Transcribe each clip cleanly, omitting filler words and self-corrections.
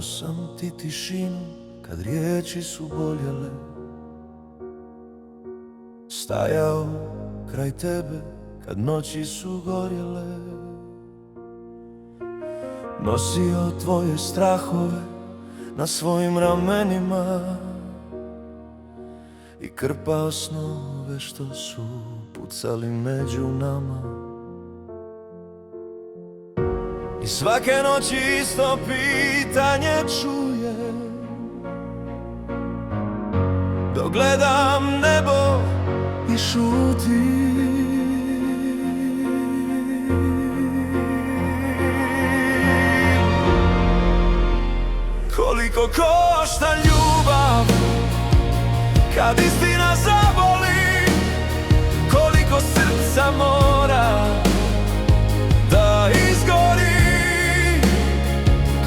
sam ti tišinu kad riječi su boljele. Stajao kraj tebe kad noći su gorjele. Nosio tvoje strahove na svojim ramenima i krpao snove što su pucali među nama. I svake noći isto pitanje čujem, dok gledam nebo i šutim. Koliko košta ljubav kad istina zaboli, koliko srca mora da izgori,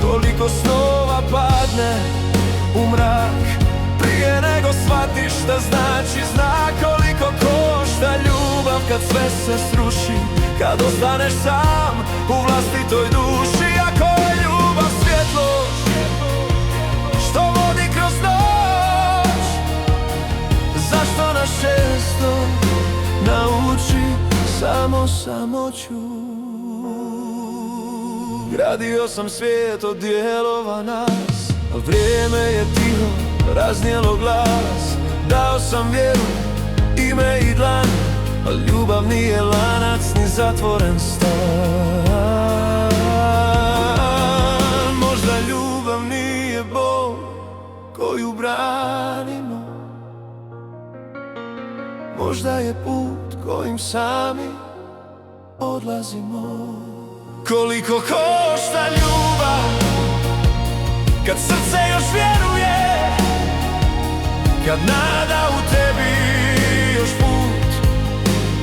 koliko snova padne u mrak prije nego shvatiš šta znači znak. Koliko košta ljubav kad sve se sruši, kad ostaneš sam u vlastitoj duši. Ako je ljubav svjetlo što vodi kroz noć, zašto nas često nauči samo samoću? Gradio sam svijet od dijelova nas, a vrijeme je tiho raznijelo glas. Dao sam vjeru, ime i dlan, a ljubav nije lanac ni zatvoren stan. Možda ljubav nije bol koju branimo, možda je put kojim sami odlazimo. Koliko košta ljubav kad srce još vjeruje, kad nada u tebi još put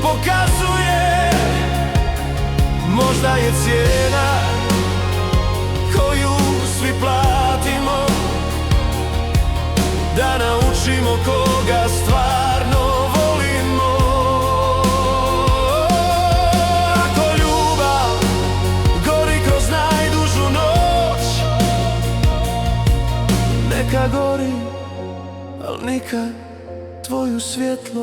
pokazuje. Možda je cijena koju svi platimo da naučimo koga stvarno volimo. Ako ljubav gori kroz najdužu noć, neka gori, al nikad tvoju svjetlost.